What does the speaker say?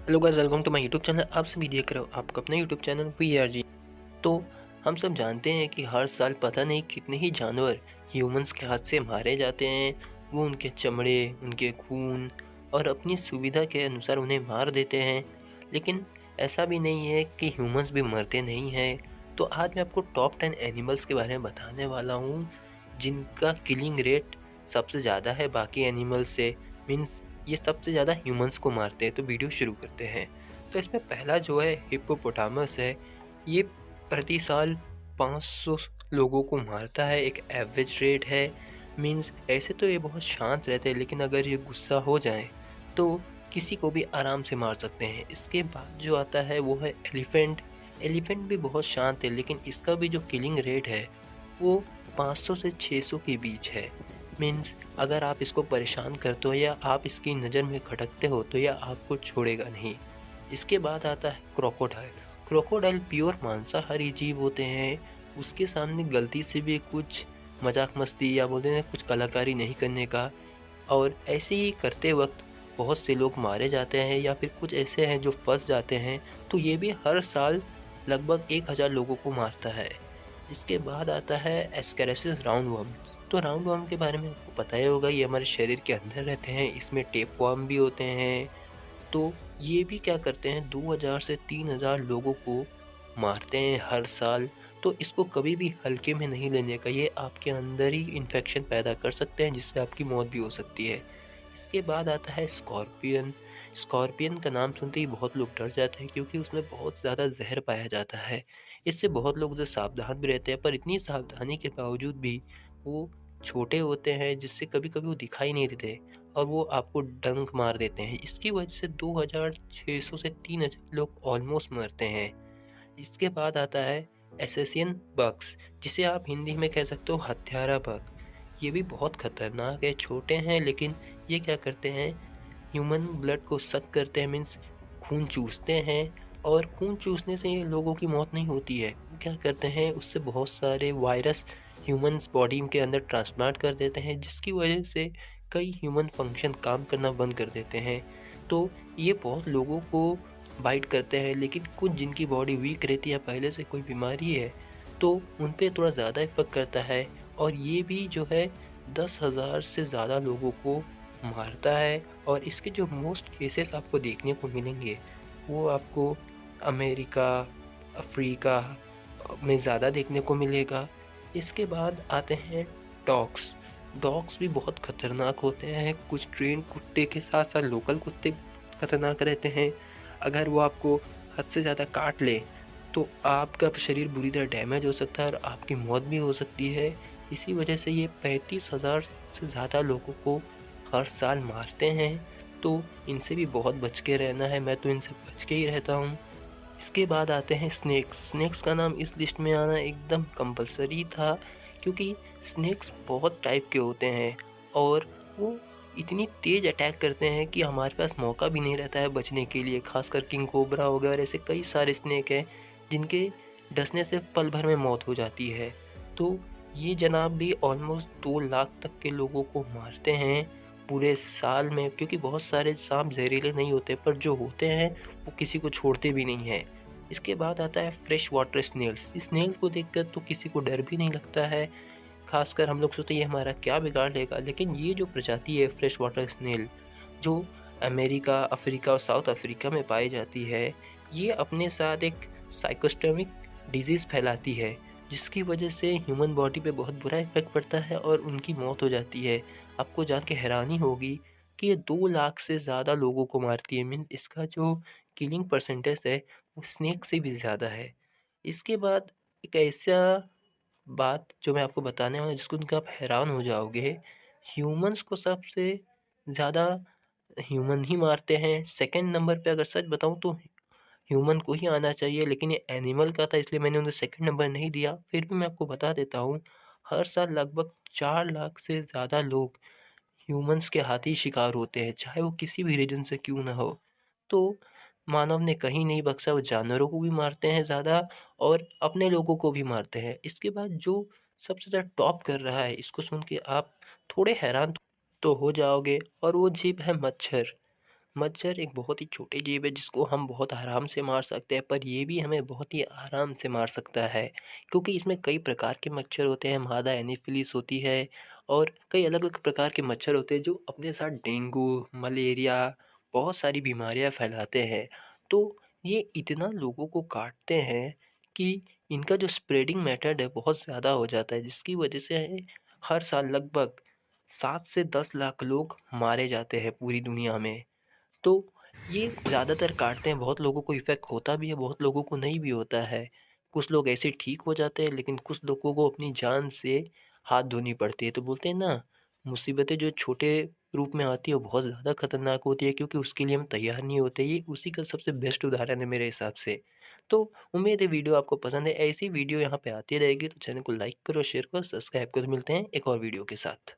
Hello guys, welcome to my YouTube channel. आप सभी देख रहे हो आपका अपना यूट्यूब चैनल वीआरजी। तो हम सब जानते हैं कि हर साल पता नहीं कितने ही जानवर ह्यूमंस के हाथ से मारे जाते हैं। वो उनके चमड़े, उनके खून और अपनी सुविधा के अनुसार उन्हें मार देते हैं। लेकिन ऐसा भी नहीं है कि ह्यूमंस भी मरते नहीं हैं। तो आज मैं आपको टॉप 10 एनिमल्स के बारे में बताने वाला हूँ जिनका किलिंग रेट सबसे ज़्यादा है बाकी एनिमल्स से। मीन्स ये सबसे ज़्यादा ह्यूमंस को मारते हैं। तो वीडियो शुरू करते हैं। तो इसमें पहला जो है हिप्पोपोटामस है। ये प्रति साल 500 लोगों को मारता है, एक एवरेज रेट है। मीन्स ऐसे तो ये बहुत शांत रहते हैं, लेकिन अगर ये गुस्सा हो जाए तो किसी को भी आराम से मार सकते हैं। इसके बाद जो आता है वो है एलिफेंट। एलिफेंट भी बहुत शांत है, लेकिन इसका भी जो किलिंग रेट है वो 500 से 600 के बीच है। मीन्स अगर आप इसको परेशान करते हो या आप इसकी नज़र में खटकते हो तो यह आपको छोड़ेगा नहीं। इसके बाद आता है क्रोकोडाइल। क्रोकोडाइल प्योर मांसाहारी जीव होते हैं। उसके सामने गलती से भी कुछ मजाक मस्ती या बोलते हैं कुछ कलाकारी नहीं करने का। और ऐसे ही करते वक्त बहुत से लोग मारे जाते हैं या फिर कुछ ऐसे हैं जो फंस जाते हैं। तो ये भी हर साल लगभग 1000 लोगों को मारता है। इसके बाद आता है एस्केरिसिस राउंडवॉर्म। तो राउंडवॉर्म के बारे में आपको पता ही होगा, ये हमारे शरीर के अंदर रहते हैं। इसमें टेपवर्म भी होते हैं। तो ये भी क्या करते हैं, 2000 से 3000 लोगों को मारते हैं हर साल। तो इसको कभी भी हल्के में नहीं लेने का, ये आपके अंदर ही इन्फेक्शन पैदा कर सकते हैं जिससे आपकी मौत भी हो सकती है। इसके बाद आता है स्कॉर्पियन। स्कॉर्पियन का नाम सुनते ही बहुत लोग डर जाते हैं, क्योंकि उसमें बहुत ज़्यादा जहर पाया जाता है। इससे बहुत लोग जो सावधान भी रहते हैं, पर इतनी सावधानी के बावजूद भी वो छोटे होते हैं जिससे कभी कभी वो दिखाई नहीं देते और वो आपको डंक मार देते हैं। इसकी वजह से 2600 से 3000 लोग ऑलमोस्ट मरते हैं। इसके बाद आता है एसेसियन बग्स, जिसे आप हिंदी में कह सकते हो हत्यारा बग। ये भी बहुत खतरनाक है। छोटे हैं लेकिन ये क्या करते हैं, ह्यूमन ब्लड को सक करते हैं। मीन्स खून चूसते हैं। और खून चूसने से ये लोगों की मौत नहीं होती है। वो क्या करते हैं, उससे बहुत सारे वायरस ह्यूमन्स बॉडी के अंदर ट्रांसप्लांट कर देते हैं, जिसकी वजह से कई ह्यूमन फंक्शन काम करना बंद कर देते हैं। तो ये बहुत लोगों को बाइट करते हैं, लेकिन कुछ जिनकी बॉडी वीक रहती है, पहले से कोई बीमारी है, तो उन पे थोड़ा ज़्यादा इफेक्ट करता है। और ये भी जो है 10,000 से ज़्यादा लोगों को मारता है। और इसके जो मोस्ट केसेस आपको देखने को मिलेंगे वो आपको अमेरिका, अफ्रीका में ज़्यादा देखने को मिलेगा। इसके बाद आते हैं डॉग्स। डॉग्स भी बहुत खतरनाक होते हैं। कुछ ट्रेन कुत्ते के साथ साथ लोकल कुत्ते खतरनाक रहते हैं। अगर वो आपको हद से ज़्यादा काट ले तो आपका शरीर बुरी तरह डैमेज हो सकता है और आपकी मौत भी हो सकती है। इसी वजह से ये 35,000 से ज़्यादा लोगों को हर साल मारते हैं। तो इनसे भी बहुत बच के रहना है। मैं तो इनसे बच के ही रहता हूँ। इसके बाद आते हैं स्नेक्स। स्नेक्स का नाम इस लिस्ट में आना एकदम कंपलसरी था, क्योंकि स्नेक्स बहुत टाइप के होते हैं और वो इतनी तेज़ अटैक करते हैं कि हमारे पास मौका भी नहीं रहता है बचने के लिए। खासकर किंग कोबरा हो गया और ऐसे कई सारे स्नेक हैं जिनके डसने से पल भर में मौत हो जाती है। तो ये जनाब भी ऑलमोस्ट 2 लाख तक के लोगों को मारते हैं पूरे साल में, क्योंकि बहुत सारे सांप जहरीले नहीं होते, पर जो होते हैं वो किसी को छोड़ते भी नहीं हैं। इसके बाद आता है फ्रेश वाटर स्नेल्स। स्नेल को देखकर तो किसी को डर भी नहीं लगता है। खासकर हम लोग सोचते हैं ये हमारा क्या बिगाड़ लेगा, लेकिन ये जो प्रजाति है फ्रेश वाटर स्नेल, जो अमेरिका, अफ्रीका और साउथ अफ्रीका में पाई जाती है, ये अपने साथ एक साइकोस्टर्मिक डिजीज़ फैलाती है, जिसकी वजह से ह्यूमन बॉडी पे बहुत बुरा इफेक्ट पड़ता है और उनकी मौत हो जाती है। आपको जान के हैरानी होगी कि ये 2 लाख से ज़्यादा लोगों को मारती है। मीन्स इसका जो किलिंग परसेंटेज है वो स्नेक से भी ज़्यादा है। इसके बाद एक ऐसा बात जो मैं आपको बताने वाला हूँ जिसको सुनकर आप हैरान हो जाओगे। ह्यूमंस को सबसे ज़्यादा ह्यूमन ही मारते हैं। सेकंड नंबर पे अगर सच बताऊँ तो ह्यूमन को ही आना चाहिए, लेकिन ये एनिमल का था इसलिए मैंने उन्हें सेकंड नंबर नहीं दिया। फिर भी मैं आपको बता देता हूँ, हर साल लगभग 4 लाख से ज़्यादा लोग ह्यूमंस के हाथ ही शिकार होते हैं, चाहे वो किसी भी रीजन से क्यों ना हो। तो मानव ने कहीं नहीं बख्शा, वो जानवरों को भी मारते हैं ज़्यादा और अपने लोगों को भी मारते हैं। इसके बाद जो सबसे ज़्यादा टॉप कर रहा है, इसको सुन के आप थोड़े हैरान तो हो जाओगे, और वो जीव है मच्छर। मच्छर एक बहुत ही छोटी जीव है जिसको हम बहुत आराम से मार सकते हैं, पर ये भी हमें बहुत ही आराम से मार सकता है क्योंकि इसमें कई प्रकार के मच्छर होते हैं। मादा एनीफिलिस होती है और कई अलग अलग प्रकार के मच्छर होते हैं जो अपने साथ डेंगू, मलेरिया, बहुत सारी बीमारियां फैलाते हैं। तो ये इतना लोगों को काटते हैं कि इनका जो स्प्रेडिंग मेथड है बहुत ज़्यादा हो जाता है, जिसकी वजह से हर साल लगभग 7 से 10 लाख लोग मारे जाते हैं पूरी दुनिया में। तो ये ज़्यादातर काटते हैं, बहुत लोगों को इफ़ेक्ट होता भी है, बहुत लोगों को नहीं भी होता है। कुछ लोग ऐसे ठीक हो जाते हैं, लेकिन कुछ लोगों को अपनी जान से हाथ धोनी पड़ती है। तो बोलते हैं ना, मुसीबतें जो छोटे रूप में आती है, वो बहुत ज़्यादा खतरनाक होती है क्योंकि उसके लिए हम तैयार नहीं होते। ये उसी का सबसे बेस्ट उदाहरण है मेरे हिसाब से। तो उम्मीद है वीडियो आपको पसंद है। ऐसी वीडियो यहाँ पे आती रहेगी, तो चैनल को लाइक करो, शेयर करो, सब्सक्राइब करो। मिलते हैं एक और वीडियो के साथ।